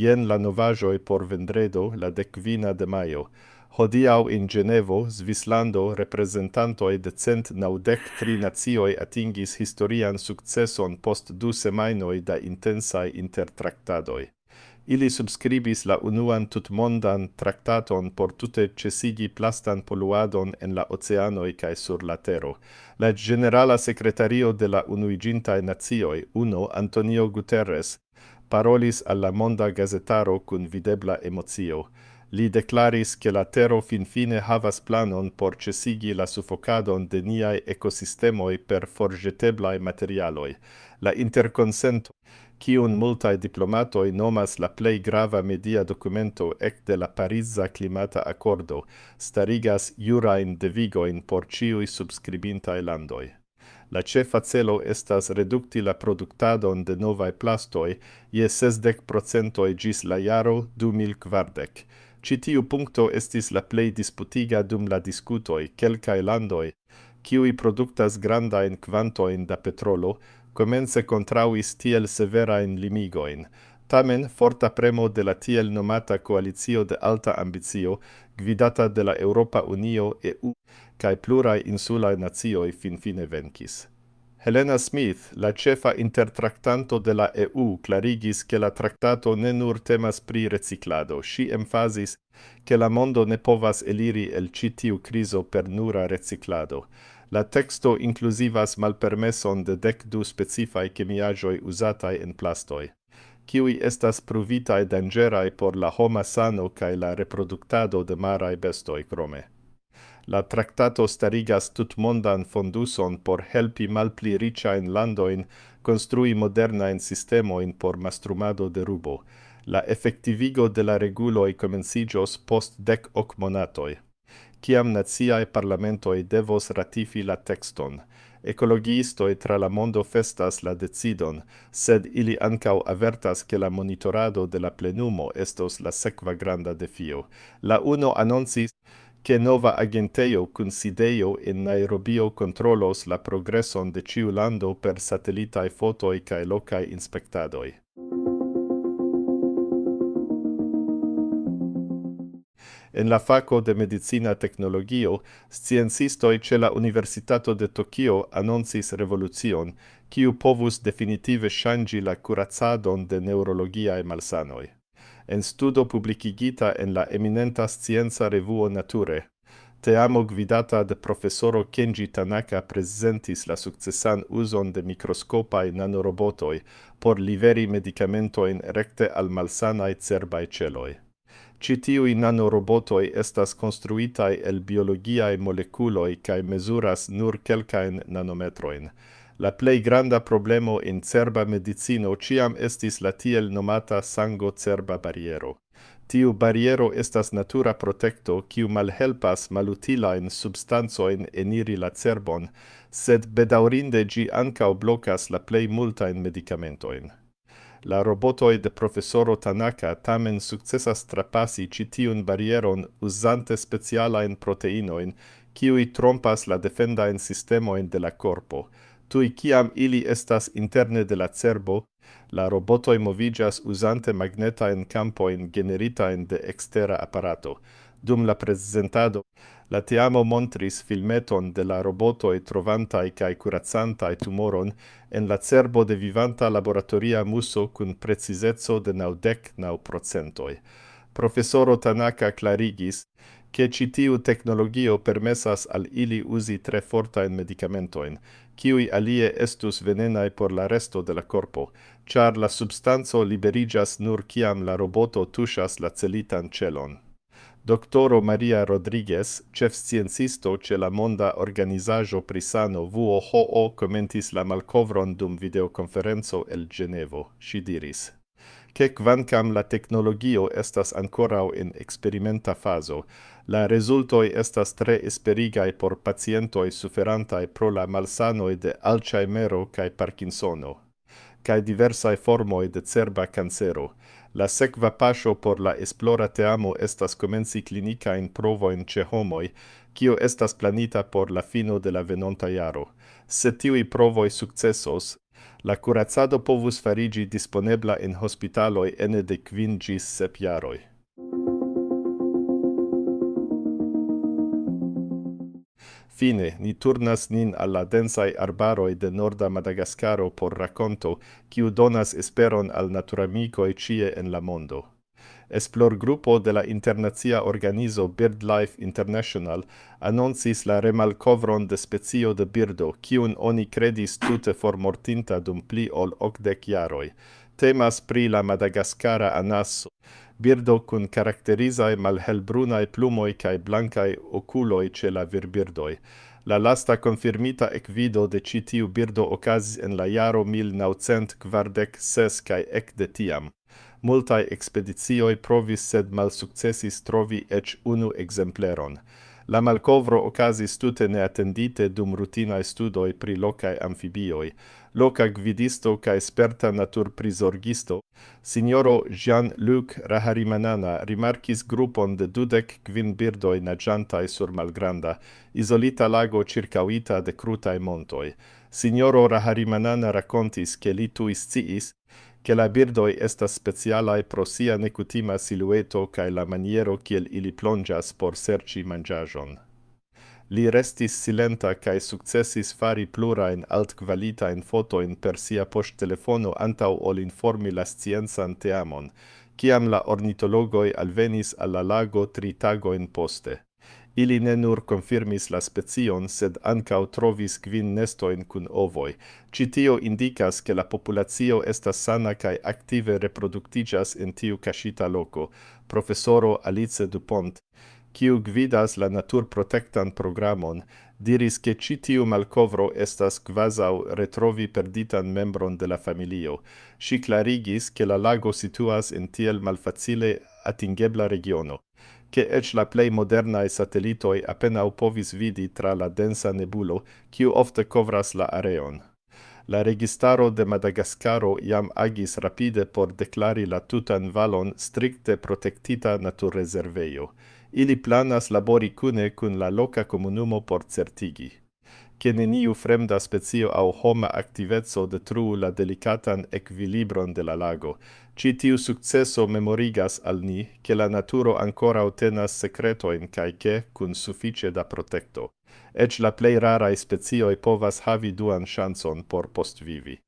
Jen la novaĵoj por vendredo, la dekkvina de majo. Hodiaŭ in Ĝenevo, Svislando, reprezentantoj de 193 nacioj atingis historian sukceson post 2 semajnoj da intensaj intertraktadoj. Ili subskribis la unuan tutmondan traktaton por tute ĉesigi plastan poluadon en la oceanoj kaj sur la Tero. La ĝenerala sekretario de la Unuiĝintaj Nacioj, UNO, Antonio Guterres, parolis al la monda gazetaro kun videbla emocio. Li deklaris ke la Tero finfine havas planon por ĉesigi la sufokadon de niaj ekosistemoj per forĵeteblaj materialoj. La interkonsento, kiun multaj diplomatoj nomas la plej grava media dokumento ekde la Pariza Klimata Akordo, starigas jurajn devigojn por ĉiuj subskribintaj landoj. La ĉefa celo estas redukti la produktadon de novaj plastoj je 60% ĝis la jaro 2040. Ĉi tiu punkto estis la plej disputiga dum la diskutoj. Kelkaj landoj, kiuj produktas grandajn kvantojn da petrolo, komence kontraŭis tiel severajn limigojn. Tamen, forta premo de la tiel nomata Koalicio de Alta Ambicio, gvidata de la Eŭropa Unio (EU) kaj pluraj insulaj nacioj finfine venkis. Helena Smith, la ĉefa intertraktanto de la EU, klarigis ke la traktato ne nur temas pri reciklado. Ŝi emfazis, ke la mondo ne povas eliri el ĉi tiu krizo per nura reciklado. La teksto inkluzivas malpermeson de 12 specifaj kemiaĵoj uzataj en plastoj, kiuj estas pruvitaj danĝeraj por la homa sano kaj la reproduktado de maraj bestoj krome. La traktato starigas tutmondan fonduson por helpi malpli riĉajn landojn konstrui modernajn sistemojn por mastrumado de rubo. La efektivigo de la reguloj komenciĝos post 10 monatoj, kiam naciaj parlamentoj devos ratifi la tekston. Ekologiistoj tra la mondo festas la decidon, sed ili ankaŭ avertas ke la monitorado de la plenumo estos la sekva granda defio. La UNO anoncis ke nova agentejo kun sidejo en Nairobio kontrolos la progreson de ĉiu lando per satelitaj fotoj kaj lokaj inspektadoj. En la fako de medicina teknologio, sciencistoj ĉe la Universitato de Tokio anoncis revolucion, kiu povus definitive ŝanĝi la kuracadon de neŭrologiaj malsanoj. En studo publikigita en la eminenta scienca revuo Nature, teamo gvidata de profesoro Kenji Tanaka prezentis la sukcesan uzon de mikroskopaj nanorobotoj por liveri medikamentojn rekte al malsanaj cerbaj ĉeloj. Ĉi tiuj nanorobotoj estas konstruitaj el biologiaj molekuloj kaj mezuras nur kelkajn nanometrojn. La plej granda problemo en cerba medicino ĉiam estis la tiel nomata sango-cerba bariero. Tiu bariero estas natura protekto, kiu malhelpas malutilajn substancojn eniri la cerbon, sed bedaŭrinde ĝi ankaŭ blokas la plej multajn medikamentojn. La robotoj de profesoro Tanaka tamen sukcesas trapasi ĉi tiun barieron uzante specialajn proteinojn, kiuj trompas la defendajn sistemojn de la korpo. Tuj kiam ili estas interne de la cerbo, la robotoj moviĝas uzante magnetajn kampojn generitajn de ekstera aparato. Dum la prezentado, la teamo montris filmeton de la robotoj trovantaj kaj kuracantaj tumoron en la cerbo de vivanta laboratoria muso kun precizeco de 99%. Profesoro Tanaka klarigis, ke ĉi tiu teknologio permesas al ili uzi tre fortajn medikamentojn, kiuj alie estus venenaj por la resto de la korpo, ĉar la substanco liberiĝas nur kiam la roboto tuŝas la celitan ĉelon. Doktoro Maria Rodriguez, ĉefsciencisto ĉe la monda organizaĵo pri sano WHO, komentis la malkovron dum videokonferenco el Ĝenevo. Ŝi diris, ke kvankam la teknologio estas ankoraŭ en eksperimenta fazo, la rezultoj estas tre esperigaj por pacientoj suferantaj pro la malsanoj de Alzheimero kaj Parkinsono, kaj diversaj formoj de cerba kancero. La sekva paŝo por la esplora teamo estas komenci klinikajn provojn ĉe homoj, kio estas planita por la fino de la venonta jaro. Se tiuj provoj sukcesos, la kuracado povus fariĝi disponebla en hospitaloj ene de 5 ĝis 7 jaroj. Fine, ni turnas nin al la densaj arbaroj de norda Madagaskaro por rakonto, kiu donas esperon al naturamikoj ĉie en la mondo. Esplorgrupo de la internacia organizo BirdLife International annoncis la remalkovron de specio de birdo, kiun oni credis tute formortinta dum pli ol 80 jaroj. Temas pri la Madagaskara anaso, birdo kun karakterizaj malhelbrunaj plumoj kaj blankaj okuloj ĉe la virbirdoj. La lasta konfirmita ekvido de ĉi tiu birdo okazis en la jaro 1946 kaj ekde tiam. Multaj ekspedicioj provis sed malsukcesis trovi eĉ unu ekzempleron. La malkovro okazis tute neatendite dum rutinaj studoj pri lokaj amfibioj. Loka gvidisto kaj sperta naturprizorgisto, sinjoro Jean-Luc Raharimanana, rimarkis grupon de 25 birdoj naĝantaj sur malgranda, izolita lago ĉirkaŭita de krutaj montoj. Sinjoro Raharimanana rakontis, ke li tuj sciis, che la birdoi estas specialai pro sia nekutima silueto cae la maniero kiel ili plongas por serĉi manĝaĵon. Li restis silenta cae sukcesis fari plurajn altkvalitajn fotojn per sia poŝtelefono antaŭ ol informi la sciencan teamon, kiam la ornitologoj alvenis al la lago 3 tagojn poste. Ili ne nur confirmis la specion, sed ankaŭ trovis 5 nestojn kun ovoj. Ĉi tio indikas, ke la populacio estas sana kaj aktive reproduktiĝas en tiu kaŝita loko. Profesoro Alice Dupont, kiu gvidas la naturprotektan programon, diris, ke ĉi tiu malkovro estas kvazaŭ retrovi perditan membron de la familio. Ŝi klarigis, ke la lago situas en tiel malfacile atingebla regiono, che ec la plei modernai satellitoi apenaŭ povis vidi tra la densa nebulo, kiu ofte kovras la areon. La registaro de Madagaskaro jam agis rapide por deklari la tutan valon strikte protektita naturrezervejo. Ili planas labori kune kun la loka komunumo por certigi, ke neniu fremda specio aŭ homa aktiveco detruu la delikatan ekvilibron de la lago. Ĉi tiu sukceso memorigas al ni, ke la naturo ankoraŭ tenas sekretojn kaj ke, kun sufiĉe da protekto, eĉ la plej raraj specioj povas havi duan ŝancon por postvivi.